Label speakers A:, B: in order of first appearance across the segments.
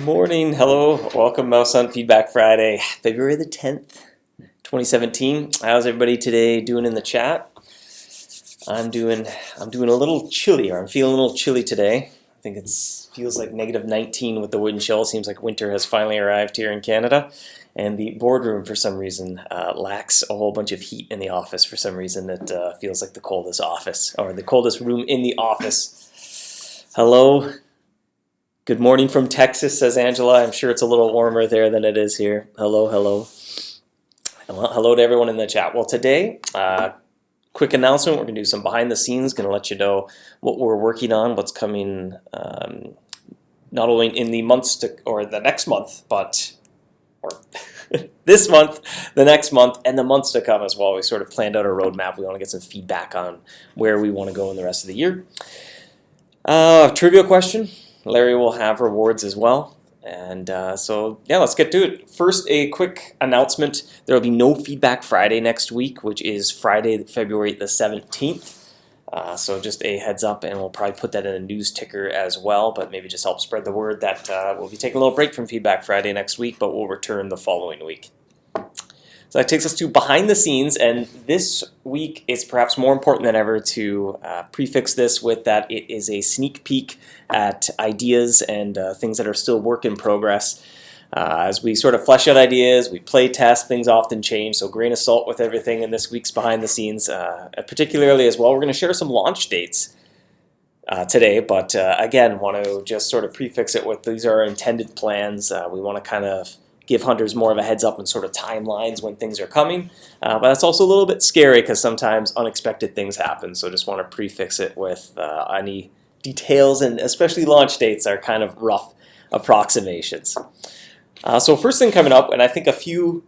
A: Morning, hello, welcome MouseHunt Feedback Friday, February the 10th, 2017. How's everybody today doing in the chat? I'm doing a little chilly, or I'm feeling a little chilly today. I think it feels like -19 with the wind chill. Seems like winter has finally arrived here in Canada. And the boardroom, for some reason, lacks a whole bunch of heat in the office. For some reason, it feels like the coldest office, or the coldest room in the office. Hello. Good morning from Texas, says Angela. I'm sure it's a little warmer there than it is here. Hello, hello. Well, hello to everyone in the chat. Well, today, quick announcement. We're going to do some behind the scenes. Going to let you know what we're working on, what's coming not only in the months to, or the next month, but this month, the next month, and the months to come as well. We sort of planned out a roadmap. We want to get some feedback on where we want to go in the rest of the year. Trivia question. Larry will have rewards as well. And so, yeah, let's get to it. First, a quick announcement. There will be no Feedback Friday next week, which is Friday, February the 17th. So just a heads up, and we'll probably put that in a news ticker as well, but maybe just help spread the word that we'll be taking a little break from Feedback Friday next week, but we'll return the following week. So that takes us to behind the scenes, and this week it's perhaps more important than ever to prefix this with that it is a sneak peek at ideas and things that are still work in progress. As we sort of flesh out ideas, we play test, things often change, so grain of salt with everything in this week's behind the scenes, particularly as well. We're going to share some launch dates today, but again, want to just sort of prefix it with these are our intended plans. We want to kind of give hunters more of a heads up and sort of timelines when things are coming, but that's also a little bit scary because sometimes unexpected things happen, so just want to prefix it with any details, and especially launch dates are kind of rough approximations. So first thing coming up, and I think a few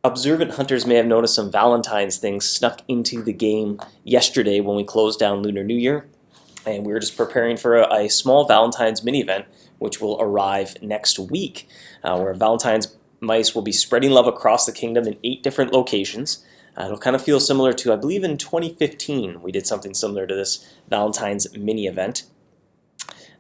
A: observant hunters may have noticed some Valentine's things snuck into the game yesterday when we closed down Lunar New Year, and we were just preparing for a small Valentine's mini event which will arrive next week, where Valentine's mice will be spreading love across the kingdom in 8 different locations. It'll kind of feel similar to, I believe in 2015, we did something similar to this Valentine's mini event.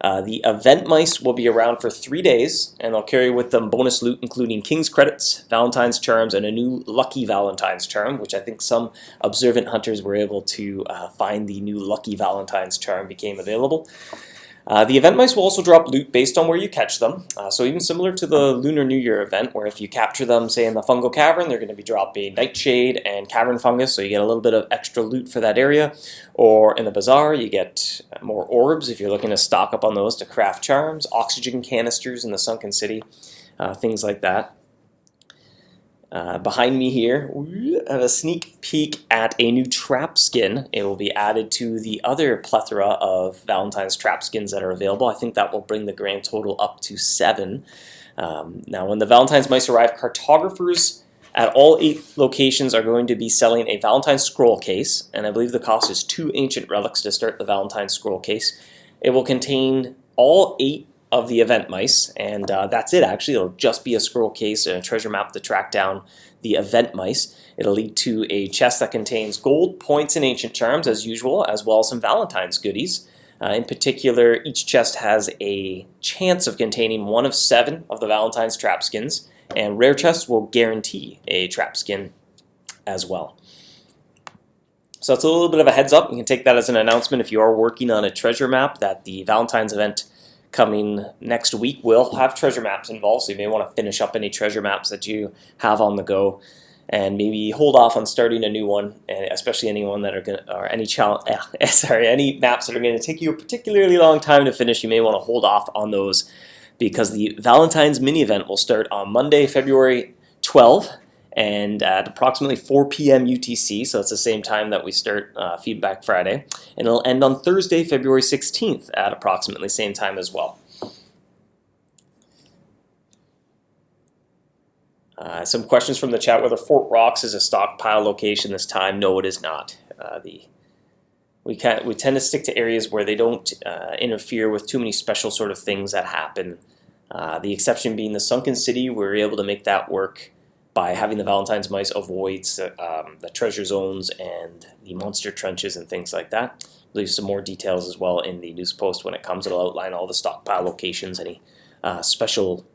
A: The event mice will be around for 3 days, and they'll carry with them bonus loot including King's Credits, Valentine's Charms, and a new Lucky Valentine's Charm, which I think some observant hunters were able to find the new Lucky Valentine's Charm became available. The event mice will also drop loot based on where you catch them, so even similar to the Lunar New Year event, where if you capture them, say in the fungal cavern, they're going to be dropping nightshade and cavern fungus, so you get a little bit of extra loot for that area. Or in the bazaar, you get more orbs if you're looking to stock up on those to craft charms, oxygen canisters in the sunken city, things like that. Behind me here, we have a sneak peek at a new trap skin. It will be added to the other plethora of Valentine's trap skins that are available. I think that will bring the grand total up to 7. Now, when the Valentine's mice arrive, cartographers at all 8 locations are going to be selling a Valentine's scroll case, and I believe the cost is 2 ancient relics to start the Valentine's scroll case. It will contain all 8 of the event mice, and that's it actually. It'll just be a scroll case and a treasure map to track down the event mice. It'll lead to a chest that contains gold, points, and ancient charms as usual, as well as some Valentine's goodies. In particular, each chest has a chance of containing 1 of 7 of the Valentine's trap skins, and rare chests will guarantee a trap skin as well. So that's a little bit of a heads up. You can take that as an announcement if you are working on a treasure map that the Valentine's event coming next week will have treasure maps involved, so you may want to finish up any treasure maps that you have on the go, and maybe hold off on starting a new one, and especially anyone that are going to, or any any maps that are going to take you a particularly long time to finish. You may want to hold off on those because the Valentine's mini event will start on Monday, February 12th, and at approximately 4 p.m. UTC, so it's the same time that we start Feedback Friday, and it'll end on Thursday, February 16th at approximately same time as well. Some questions from the chat: whether Fort Rocks is a stockpile location this time? No, it is not. We tend to stick to areas where they don't interfere with too many special sort of things that happen. The exception being the sunken city, we were able to make that work by having the Valentine's mice avoid the treasure zones and the monster trenches and things like that. We'll leave some more details as well in the news post when it comes. It'll outline all the stockpile locations, any special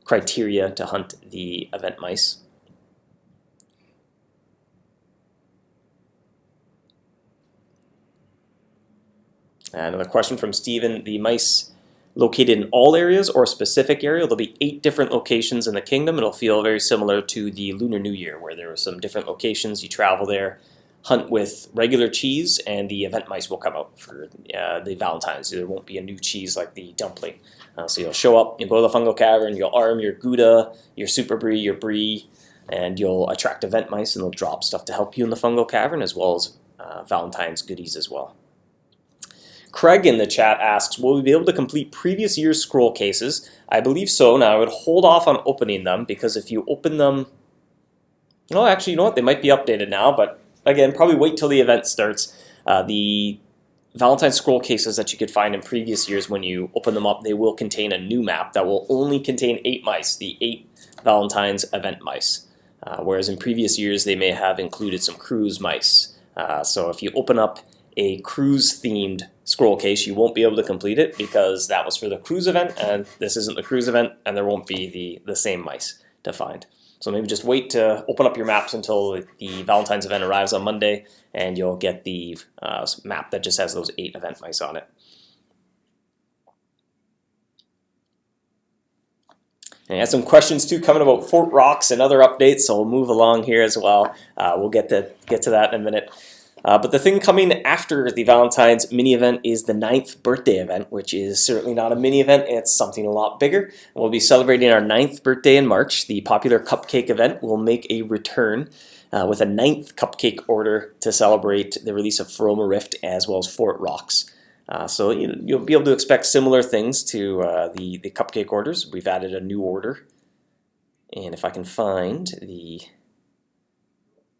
A: criteria to hunt the event mice. Another question from Steven, the mice located in all areas or a specific area? There'll be 8 different locations in the kingdom. It'll feel very similar to the Lunar New Year, where there are some different locations. You travel there, hunt with regular cheese, and the event mice will come out for the Valentines. There won't be a new cheese like the dumpling. So you'll show up, you'll go to the fungal cavern, you'll arm your Gouda, your Super Brie, your Brie, and you'll attract event mice, and they'll drop stuff to help you in the fungal cavern, as well as Valentine's goodies as well. Craig in the chat asks, will we be able to complete previous year's scroll cases? I believe so. Now, I would hold off on opening them, because if you open them... No, actually, you know what? They might be updated now, but again, probably wait till the event starts. The Valentine scroll cases that you could find in previous years, when you open them up, they will contain a new map that will only contain 8 mice, the 8 Valentine's event mice. Whereas in previous years, they may have included some cruise mice. So if you open up a cruise-themed scroll case, you won't be able to complete it, because that was for the cruise event, and this isn't the cruise event, and there won't be the same mice to find. So maybe just wait to open up your maps until the Valentine's event arrives on Monday, and you'll get the map that just has those 8 event mice on it. And I had some questions too coming about Fort Rocks and other updates, so we'll move along here as well. We'll get to that in a minute. But the thing coming after the Valentine's mini event is the 9th birthday event, which is certainly not a mini event, it's something a lot bigger. We'll be celebrating our 9th birthday in March. The popular cupcake event will make a return with a 9th cupcake order to celebrate the release of Feroma Rift as well as Fort Rocks. So you'll be able to expect similar things to the cupcake orders. We've added a new order. And if I can find the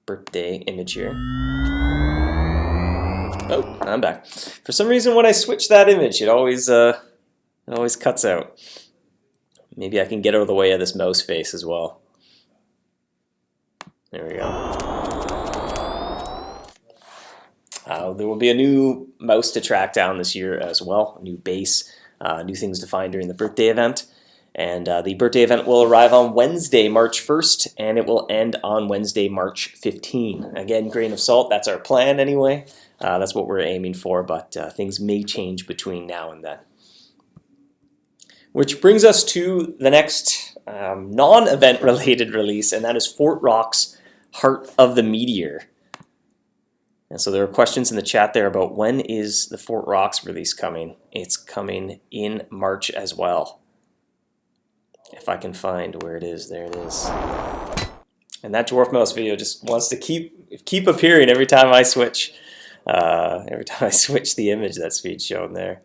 A: birthday image here. Oh, I'm back. For some reason, when I switch that image, it always cuts out. Maybe I can get out of the way of this mouse face as well. There we go. There will be a new mouse to track down this year as well, a new base, new things to find during the birthday event. And the birthday event will arrive on Wednesday, March 1st, and it will end on Wednesday, March 15. Again, grain of salt, that's our plan anyway. That's what we're aiming for, but things may change between now and then. Which brings us to the next non-event related release, and that is Fort Rocks Heart of the Meteor. And so there are questions in the chat there about when is the Fort Rocks release coming. It's coming in March as well. If I can find where it is, there it is. And that dwarf mouse video just wants to keep appearing every time I switch. Every time I switch the image that's being shown there.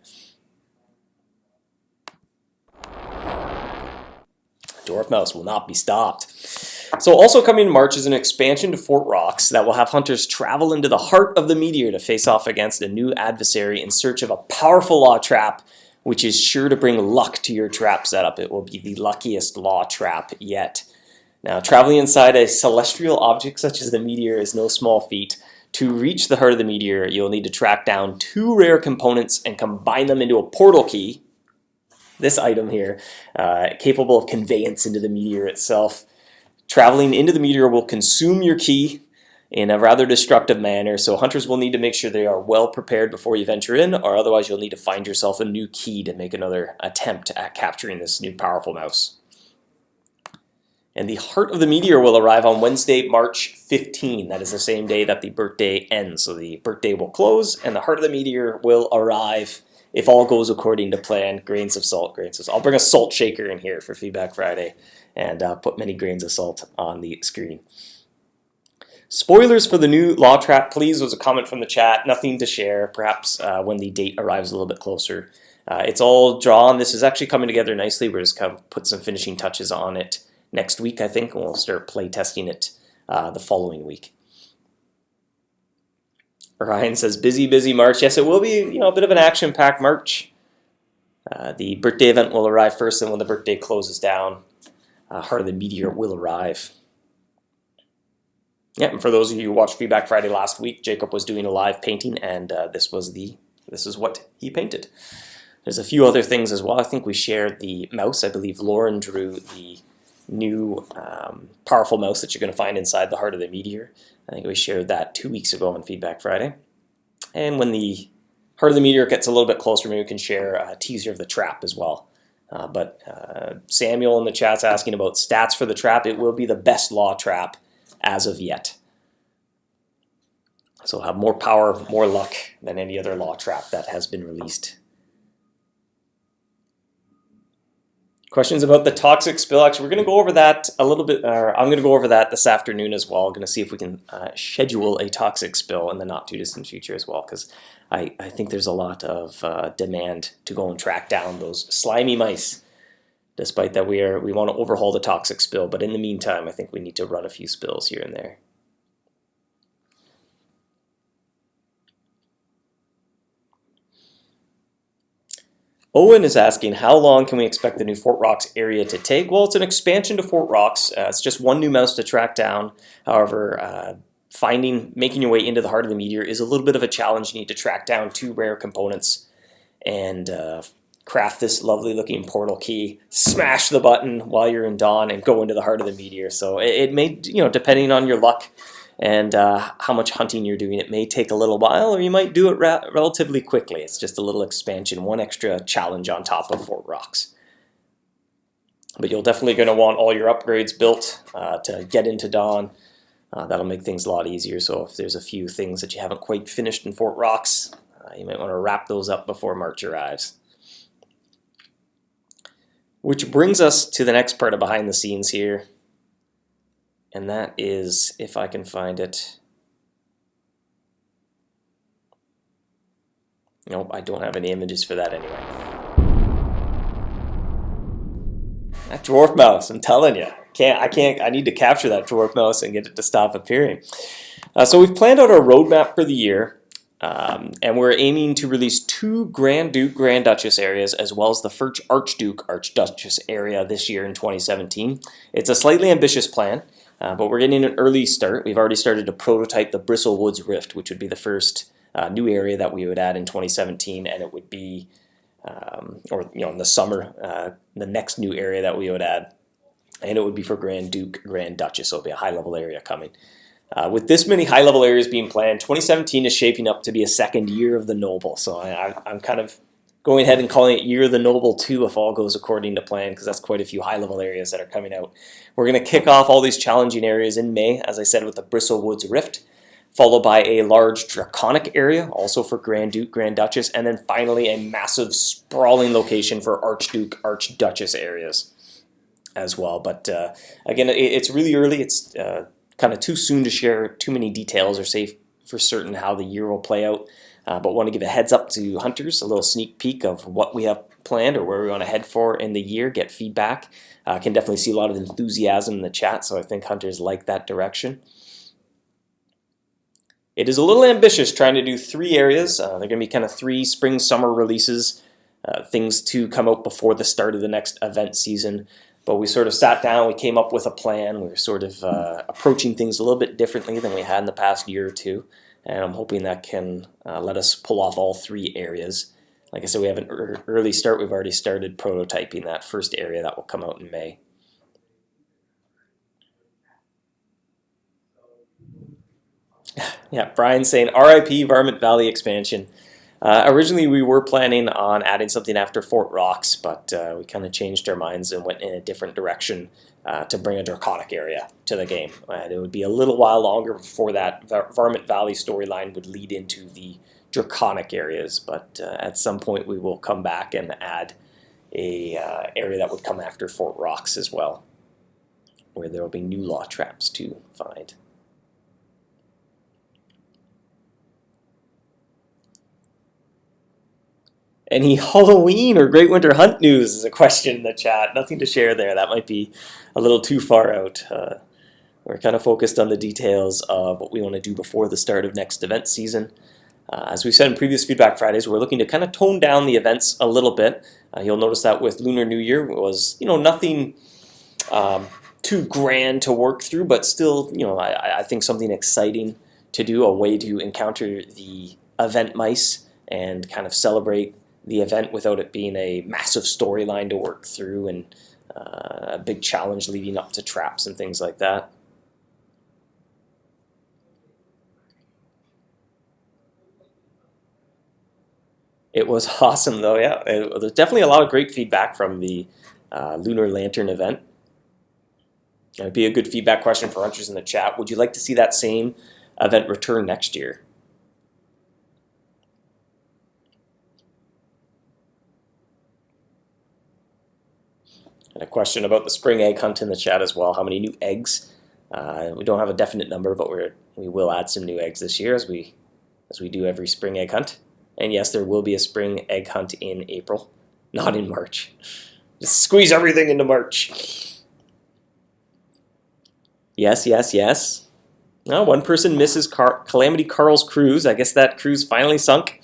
A: Dwarf mouse will not be stopped. So also coming in March is an expansion to Fort Rocks that will have hunters travel into the heart of the meteor to face off against a new adversary in search of a powerful law trap, which is sure to bring luck to your trap setup. It will be the luckiest law trap yet. Now, traveling inside a celestial object such as the meteor is no small feat. To reach the heart of the meteor, you'll need to track down 2 rare components and combine them into a portal key, this item here, capable of conveyance into the meteor itself. Traveling into the meteor will consume your key in a rather destructive manner, so hunters will need to make sure they are well prepared before you venture in, or otherwise you'll need to find yourself a new key to make another attempt at capturing this new powerful mouse. And the heart of the meteor will arrive on Wednesday, March 15. That is the same day that the birthday ends. So the birthday will close and the heart of the meteor will arrive if all goes according to plan. Grains of salt, grains of salt. I'll bring a salt shaker in here for Feedback Friday and put many grains of salt on the screen. Spoilers for the new law trap, please, was a comment from the chat. Nothing to share, perhaps when the date arrives a little bit closer. It's all drawn. This is actually coming together nicely. We're just going to put some finishing touches on it next week, I think, and we'll start play testing it the following week. Ryan says, busy March. Yes, it will be a bit of an action-packed March. The birthday event will arrive first, and when the birthday closes down, Heart of the Meteor will arrive. Yeah, and for those of you who watched Feedback Friday last week, Jacob was doing a live painting, and this is what he painted. There's a few other things as well. I think we shared the mouse. I believe Lauren drew the new powerful mouse that you're going to find inside the heart of the meteor. I think we shared that 2 weeks ago on Feedback Friday. And when the heart of the meteor gets a little bit closer, maybe we can share a teaser of the trap as well. But Samuel in the chat's asking about stats for the trap. It will be the best law trap as of yet. So it'll have more power, more luck than any other law trap that has been released. Questions about the toxic spill? Actually, we're going to go over that a little bit, or I'm going to go over that this afternoon as well. I'm going to see if we can schedule a toxic spill in the not too distant future as well, because I think there's a lot of demand to go and track down those slimy mice, despite that we want to overhaul the toxic spill. But in the meantime, I think we need to run a few spills here and there. Owen is asking, how long can we expect the new Fort Rocks area to take? Well, it's an expansion to Fort Rocks. It's just one new mouse to track down. However, making your way into the heart of the meteor is a little bit of a challenge. You need to track down 2 rare components and craft this lovely looking portal key, smash the button while you're in dawn, and go into the heart of the meteor. So it may, depending on your luck and how much hunting you're doing, it may take a little while, or you might do it relatively quickly. It's just a little expansion, one extra challenge on top of Fort Rocks. But you're definitely going to want all your upgrades built to get into dawn. That'll make things a lot easier. So if there's a few things that you haven't quite finished in Fort Rocks, you might want to wrap those up before March arrives. Which brings us to the next part of behind the scenes here. And that is, if I can find it. Nope, I don't have any images for that anyway. That dwarf mouse, I'm telling you. I need to capture that dwarf mouse and get it to stop appearing. So we've planned out our roadmap for the year. And we're aiming to release 2 Grand Duke, Grand Duchess areas, as well as the first Archduke, Archduchess area this year in 2017. It's a slightly ambitious plan. But we're getting an early start. We've already started to prototype the Bristlewoods Rift, which would be the first new area that we would add in 2017, and it would be, in the summer, the next new area that we would add, and it would be for Grand Duke, Grand Duchess, so it'll be a high-level area coming. With this many high-level areas being planned, 2017 is shaping up to be a second year of the Noble, so I'm kind of going ahead and calling it Year of the Noble 2 if all goes according to plan, because that's quite a few high-level areas that are coming out. We're going to kick off all these challenging areas in May, as I said, with the Bristlewoods Rift, followed by a large Draconic area, also for Grand Duke, Grand Duchess, and then finally a massive sprawling location for Archduke, Archduchess areas as well. But again, it's really early. It's kind of too soon to share too many details or say for certain how the year will play out. But want to give a heads up to hunters, a little sneak peek of what we have planned or where we want to head for in the year, get feedback. Can definitely see a lot of enthusiasm in the chat, so I think hunters like that direction. It is a little ambitious trying to do 3 areas. They're going to be kind of 3 spring-summer releases, things to come out before the start of the next event season. But we sort of sat down, we came up with a plan. We were sort of approaching things a little bit differently than we had in the past year or two. And I'm hoping that can let us pull off all 3 areas. Like I said, we have an early start. We've already started prototyping that first area that will come out in May. Yeah, Brian's saying RIP Varmint Valley expansion. Originally, we were planning on adding something after Fort Rocks, but we kind of changed our minds and went in a different direction to bring a Draconic area to the game. And it would be a little while longer before that Varmint Valley storyline would lead into the Draconic areas, but at some point we will come back and add a area that would come after Fort Rocks as well, where there will be new law traps to find. Any Halloween or Great Winter Hunt news is a question in the chat. Nothing to share there. That might be a little too far out. We're kind of focused on the details of what we want to do before the start of next event season. As we said in previous Feedback Fridays, we're looking to kind of tone down the events a little bit. You'll notice that with Lunar New Year, it was nothing too grand to work through, but still, I think something exciting to do, a way to encounter the event mice and kind of celebrate the event without it being a massive storyline to work through and a big challenge leading up to traps and things like that. It was awesome though, yeah. There's definitely a lot of great feedback from the Lunar Lantern event. It'd be a good feedback question for hunters in the chat. Would you like to see that same event return next year? And a question about the spring egg hunt in the chat as well. How many new eggs? We don't have a definite number, but we will add some new eggs this year as we do every spring egg hunt. And yes, there will be a spring egg hunt in April, not in March. Just squeeze everything into March. Yes, yes, yes. Now, one person misses Calamity Carl's cruise. I guess that cruise finally sunk.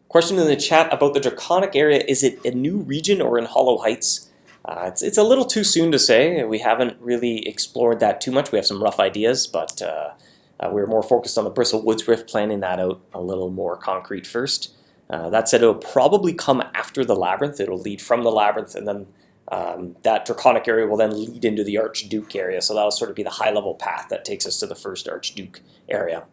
A: Question in the chat about the Draconic area. Is it a new region or in Hollow Heights? It's a little too soon to say. We haven't really explored that too much. We have some rough ideas, but we're more focused on the Bristle Woods Rift, planning that out a little more concrete first. That said, it'll probably come after the Labyrinth. It'll lead from the Labyrinth, and then that Draconic area will then lead into the Archduke area. So that'll sort of be the high-level path that takes us to the first Archduke area.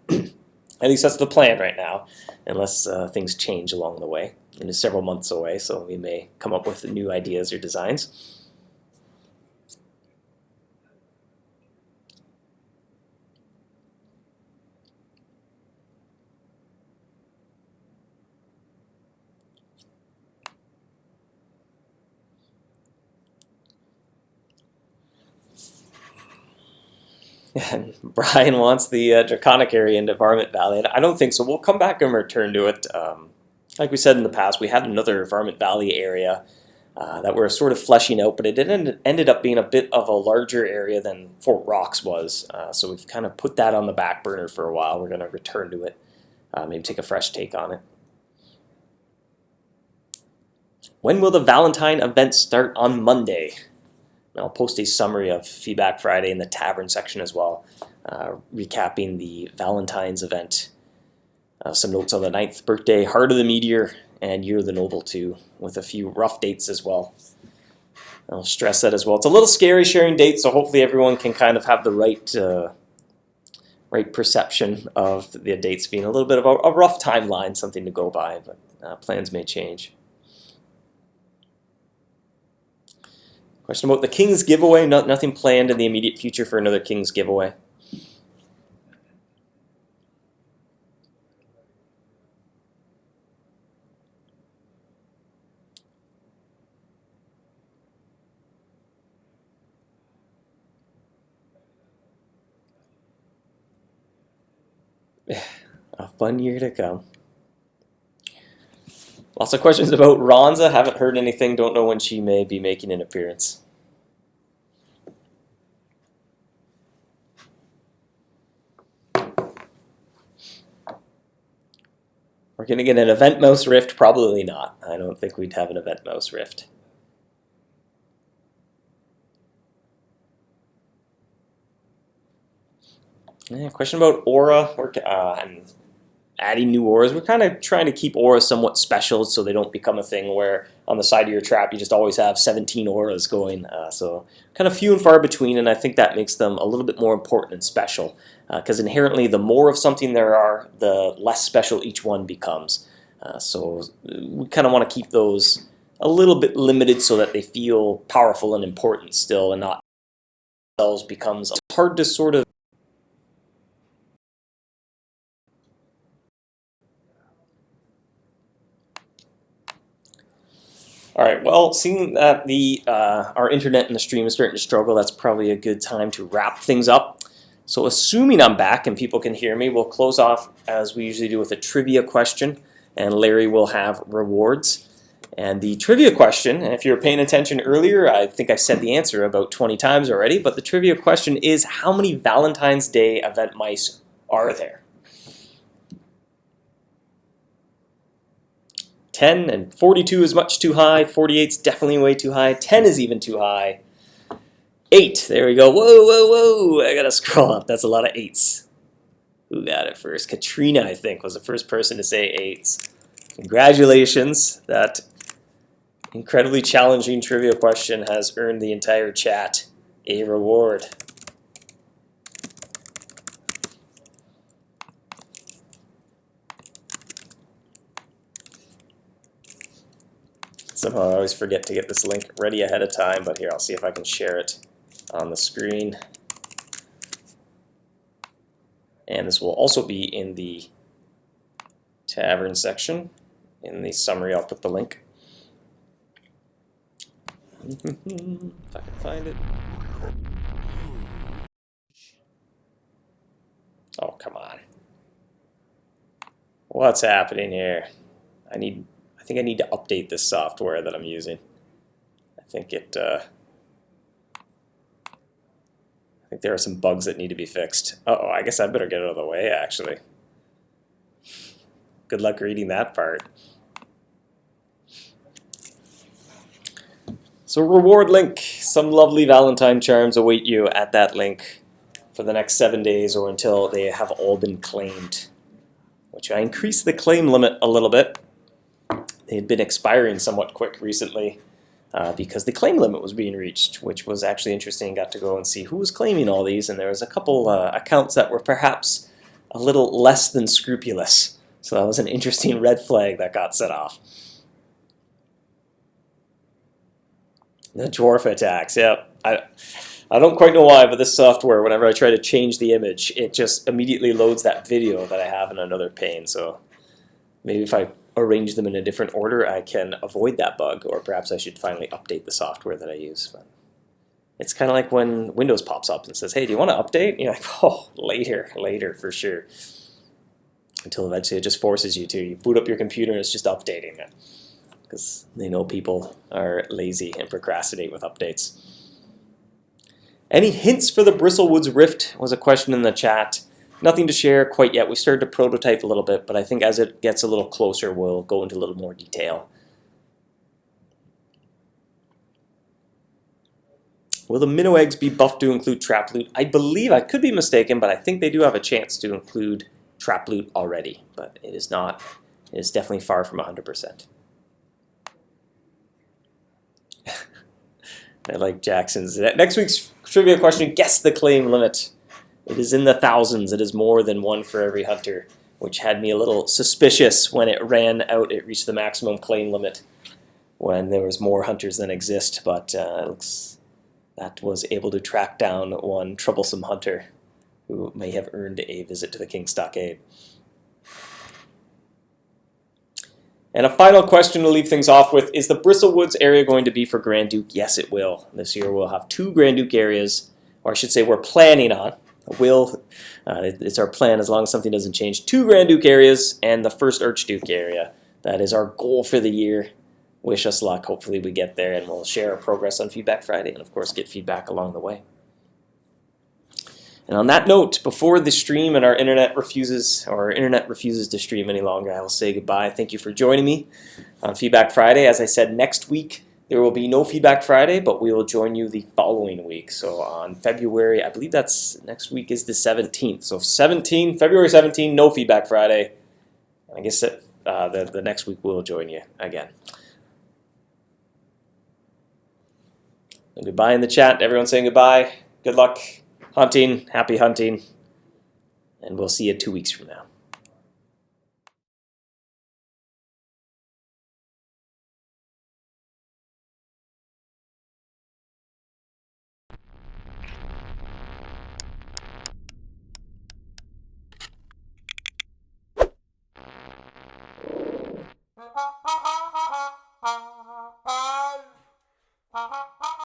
A: At least that's the plan right now, unless things change along the way. It is several months away, so we may come up with new ideas or designs. And Brian wants the Draconic area into Varmint Valley. I don't think so. We'll come back and return to it. Like we said in the past, we had another Varmint Valley area that we're sort of fleshing out, but it ended up being a bit of a larger area than Fort Rocks was. So we've kind of put that on the back burner for a while. We're going to return to it, maybe take a fresh take on it. When will the Valentine event start on Monday? And I'll post a summary of Feedback Friday in the Tavern section as well, recapping the Valentine's event. Some notes on the 9th birthday, Heart of the Meteor, and Year of the Noble too, with a few rough dates as well. I'll stress that as well. It's a little scary sharing dates, so hopefully everyone can kind of have the right perception of the dates being a little bit of a rough timeline, something to go by, but plans may change. Question about the King's giveaway. Nothing planned in the immediate future for another King's giveaway. A fun year to come. Lots of questions about Ronza. Haven't heard anything. Don't know when she may be making an appearance. We're going to get an Event Mouse Rift? Probably not. I don't think we'd have an Event Mouse Rift. Yeah, question about Aura and adding new auras. We're kind of trying to keep auras somewhat special so they don't become a thing where on the side of your trap you just always have 17 auras going. So kind of few and far between, and I think that makes them a little bit more important and special. Because inherently the more of something there are, the less special each one becomes. So we kind of want to keep those a little bit limited so that they feel powerful and important still, and not themselves becomes hard to sort of. All right, well, seeing that our internet and the stream is starting to struggle, that's probably a good time to wrap things up. So assuming I'm back and people can hear me, we'll close off as we usually do with a trivia question, and Larry will have rewards. And the trivia question, and if you were paying attention earlier, I think I said the answer about 20 times already, but the trivia question is, how many Valentine's Day event mice are there? 10 and 42 is much too high. 48 is definitely way too high. 10 is even too high. 8. There we go. Whoa, whoa, whoa. I got to scroll up. That's a lot of 8s. Who got it first? Katrina, I think, was the first person to say 8s. Congratulations. That incredibly challenging trivia question has earned the entire chat a reward. Somehow I always forget to get this link ready ahead of time, but here, I'll see if I can share it on the screen. And this will also be in the tavern section. In the summary, I'll put the link. If I can find it. Oh, come on. What's happening here? I think I need to update this software that I'm using. I think there are some bugs that need to be fixed. Uh-oh, I guess I better get out of the way, actually. Good luck reading that part. So reward link. Some lovely Valentine charms await you at that link for the next 7 days or until they have all been claimed, which I increased the claim limit a little bit. They had been expiring somewhat quick recently because the claim limit was being reached, which was actually interesting. Got to go and see who was claiming all these, and there was a couple accounts that were perhaps a little less than scrupulous. So that was an interesting red flag that got set off. The dwarf attacks, yep. I don't quite know why, but this software, whenever I try to change the image, it just immediately loads that video that I have in another pane. So maybe if I arrange them in a different order, I can avoid that bug, or perhaps I should finally update the software that I use. But it's kind of like when Windows pops up and says, hey, do you want to update? And you're like, oh, later for sure. Until eventually it just forces you to. You boot up your computer and it's just updating it, because they know people are lazy and procrastinate with updates. Any hints for the Bristlewoods Rift was a question in the chat. Nothing to share quite yet. We started to prototype a little bit, but I think as it gets a little closer, we'll go into a little more detail. Will the minnow eggs be buffed to include trap loot? I believe, I could be mistaken, but I think they do have a chance to include trap loot already, but it is not. It is definitely far from 100%. I like Jackson's. Next week's trivia question, guess the claim limit. It is in the thousands. It is more than 1 for every hunter, which had me a little suspicious when it ran out. It reached the maximum claim limit when there was more hunters than exist, but it looks that was able to track down one troublesome hunter who may have earned a visit to the King Stockade. And a final question to leave things off with, is the Bristlewoods area going to be for Grand Duke? Yes, it will. This year we'll have 2 Grand Duke areas, or I should say we're planning on. It's our plan as long as something doesn't change. 2 Grand Duke areas and the first Archduke area. That is our goal for the year. Wish us luck. Hopefully we get there, and we'll share our progress on Feedback Friday and of course get feedback along the way. And on that note, before the stream and our internet refuses to stream any longer, I will say goodbye. Thank you for joining me on Feedback Friday. As I said, next week there will be no Feedback Friday, but we will join you the following week. So on February, I believe that's next week is the 17th. So February 17th, no Feedback Friday. I guess the next week we'll join you again. And goodbye in the chat. Everyone's saying goodbye. Good luck hunting. Happy hunting. And we'll see you 2 weeks from now.